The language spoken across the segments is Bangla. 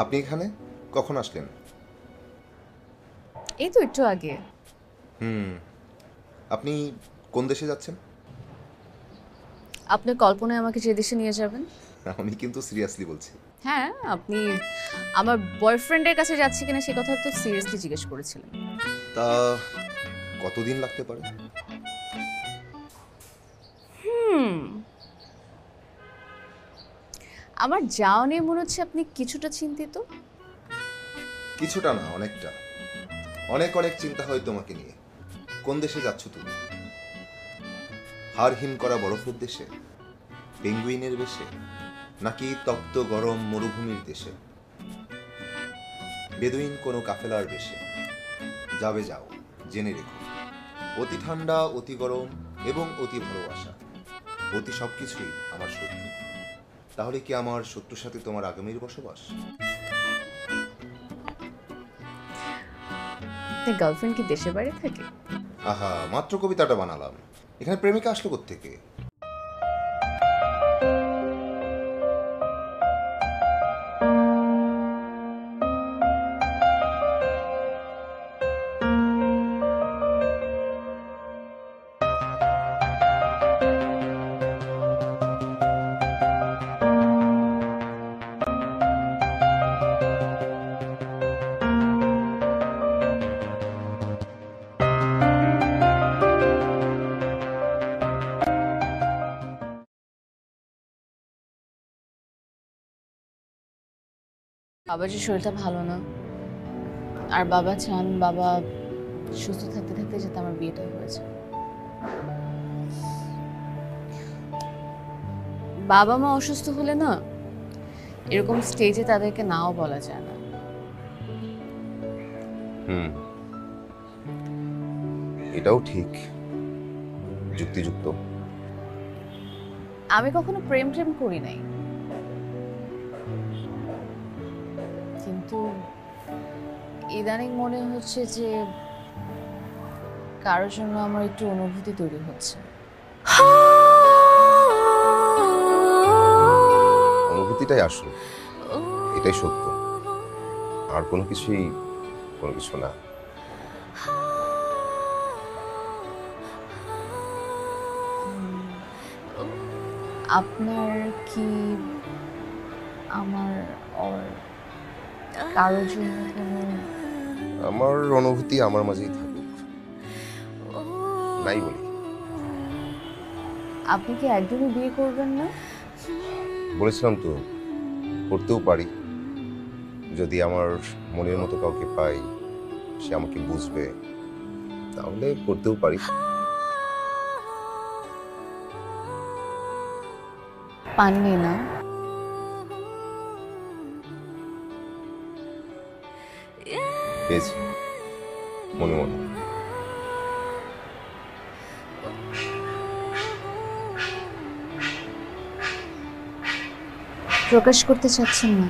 আপনি এখানে কখন আসলেন? এই তো একটু আগে। আপনি কোন দেশে যাচ্ছেন? আপনি কল্পনায় আমাকে যে দেশে নিয়ে যাবেন? আমি কিন্তু সিরিয়াসলি বলছি। হ্যাঁ, আপনি আমার বয়ফ্রেন্ডের কাছে যাচ্ছি কিনা সে কথা তো সিরিয়াসলি জিজ্ঞেস করেছিলেন। তা কতদিন লাগতে পারে? আমার যাওয়া নিয়ে মনে হচ্ছে আপনি কিছুটা চিন্তিত। কিছুটা না, অনেকটা। অনেক অনেক চিন্তা হয় তোমাকে নিয়ে। কোন দেশে যাচ্ছ তুমি? হাড় হিম করা বরফের দেশে, পেঙ্গুইনের বেশে, নাকি তপ্ত গরম মরুভূমির দেশে? বেদুইন কোনো কাফেলার বেশে? যাবে যাও, জেনে রেখো, অতি ঠান্ডা, অতি গরম এবং অতি ভালোবাসা, অতি সবকিছুই আমার শত্রু। তাহলে কি আমার শত্রুর সাথে তোমার আগামীর বসবাস? আপনার গার্লফ্রেন্ড কি দেশের বাইরে থাকে? আহা, মাত্র কবিতাটা বানালাম। এখানে প্রেমিকা আসলো কোত্থেকে? বাবার যে শরীরটা ভালো না, আর বাবা চান বাবা সুস্থ থাকতে থাকতে যাতে আমার বিয়েটা হয়েছে। বাবা মা অসুস্থ হলে না এরকম স্টেজে তাদেরকে নাও বলা যায় না। হুম, এটাও ঠিক, যুক্তিযুক্ত। আমি কখনো প্রেম প্রেম করি নাই, কিন্তু ইদানিং মনে হচ্ছে যে কারোর জন্য আমার একটু অনুভূতি তৈরি হচ্ছে। অনুভূতিটাই আসল, এটাই সত্য, আর কোনো কিছুই কোনো কিছু না। আপনার কি আমার ওর কারোর জন্য কোনো আমার অনুভূতি আমার মাঝেই থাকুক, নাই বলি। আপনি কি একদমই বিয়ে করবেন না? বলেছিলাম তো, করতেও পারি যদি আমার মনের মতো কাউকে পাই, সে আমাকে বুঝবে, তাহলে করতেও পারি। পাননি না? পেয়েছি, মনে মনে। প্রকাশ করতে চাচ্ছেন না?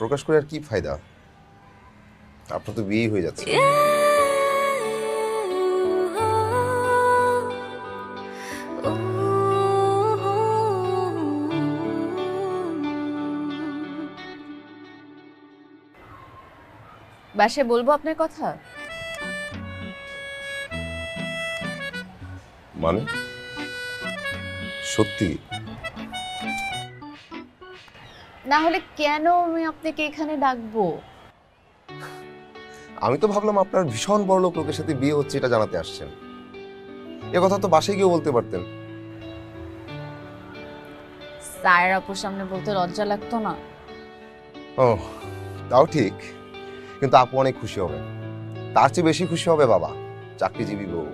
প্রকাশ করে আর কি ফায়দা? আপনার তো বিয়েই হয়ে যাচ্ছে। বাসায় বলবো আপনার কথা? মানে সত্যি? না হলে কেন আমি আপনাকে এখানে ডাকবো? আমি তো ভাবলাম আপনার ভীষণ বড় লোকের সাথে বিয়ে হচ্ছে এটা জানাতে আসছেন। এ কথা তো বাসায় গিয়েও বলতে পারতেন। স্যার আপুর সামনে বলতে লজ্জা লাগতো না? ও, তাও ঠিক, কিন্তু আপু অনেক খুশি হবে। তার চেয়ে বেশি খুশি হবে বাবা, চাকরিজীবী বউ।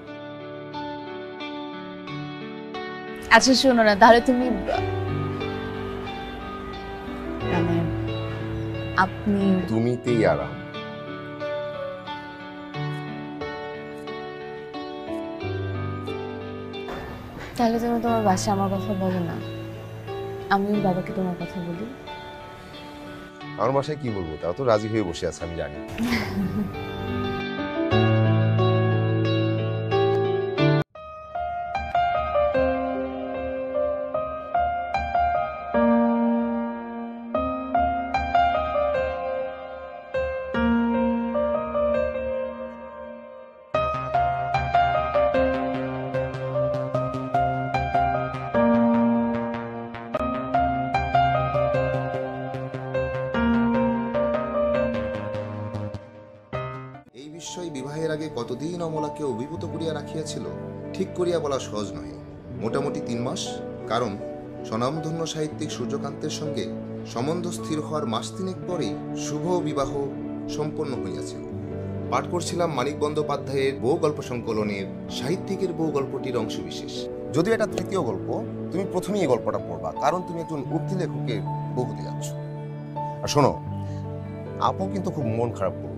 আচ্ছা শোনো না, তাহলে তুমি মানে আপনি তুমিতেই আরাম। তাহলে তুমি তোমার বাসায় আমার কথা বলো না, আমি বাবাকে তোমার কথা বলি। আমার বাসায় কি বলবো, তাও তো রাজি হয়ে বসে আছে, আমি জানি। বিষয় বিবাহের আগে কতদিন অমলাকে অভিভূত করিয়া রাখিয়াছিল ঠিক করিয়া বলা সহজ নহে। মোটামুটি 3 মাস, কারণ স্বনামধন্য সাহিত্যিক সূর্যকান্তের সঙ্গে সম্বন্ধ স্থির হওয়ার মাস 3 পরেই শুভ বিবাহ সম্পন্ন হইয়াছিল। পাঠ করছিলাম মানিক বন্দ্যোপাধ্যায়ের বউ গল্প সংকলনের সাহিত্যিকের বউ গল্পটির অংশবিশেষ। যদিও এটা তৃতীয় গল্প, তুমি প্রথমেই এই গল্পটা পড়বা, কারণ তুমি একজন উক্তি লেখকের বউ হতে যাচ্ছ। আর শোনো, আপু কিন্তু খুব মন খারাপ করবে,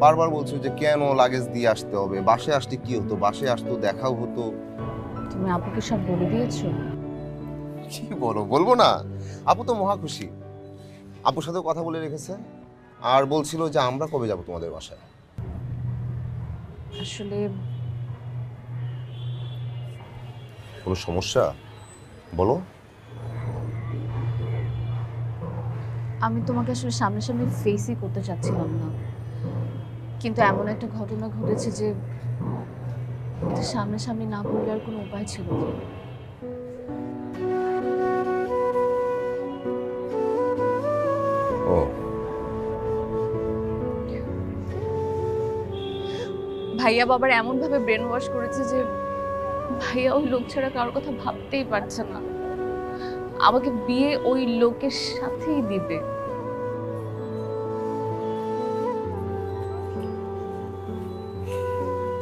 বারবার বলছো যে কেন লাগেজ দিয়ে আসতে হবে, বাসে আসতে কি হতো, বাসে আসতো দেখাও হতো। তুমি আপুকে সব বলে দিয়েছো? কি বলো, বলবো না? আপু তো মহা খুশি, আপুর সাথে কথা বলে রেখেছে, আর বলছিল যে আমরা কবে যাব তোমাদের বাসায়। আসলে কোনো সমস্যা বলো। আমি তোমাকে আসলে সামনাসামনি ফেসই করতে চাচ্ছিলাম না, কিন্তু এমন একটা ঘটনা ঘটেছে যে এটা সামনাসামনি না বললে আর কোনো উপায় ছিল না। ও, ভাইয়া বাবার এমন ভাবে ব্রেন ওয়াশ করেছে যে ভাইয়া ওই লোক ছাড়া কারোর কথা ভাবতেই পারছে না। আমাকে বিয়ে ওই লোকের সাথেই দিবে।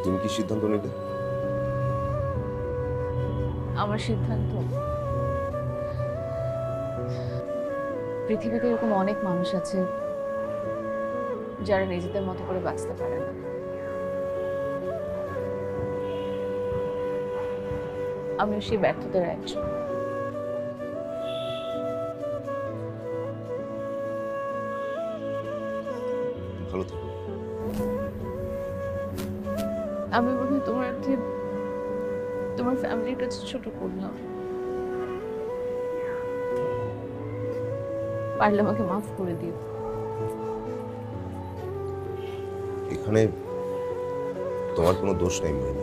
তুমি কি সিদ্ধান্ত নিলে? আমার সিদ্ধান্ত, পৃথিবীতে এরকম অনেক মানুষ আছে যারা নিজেদের মতো করে বাঁচতে পারে না। আমিও সেই ব্যর্থতার একজন। ভালো থেকো। আমি মনে হয় তোমার তোমার ফ্যামিলির কাছে ছোট করলাম, পারলে আমাকে মাফ করে দিও। এখানে তোমার কোনো দোষ নেই মেয়ে।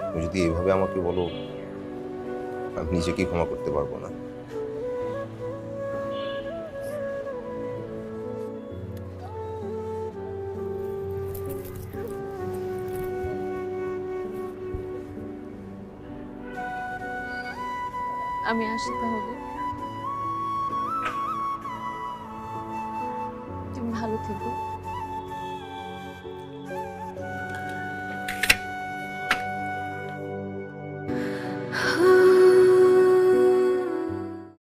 তুমি যদি এইভাবে আমাকে বলো, আমি নিজেকেই ক্ষমা করতে পারবো না। আমি আসি তাহলে। তুমি ভালো থেকো।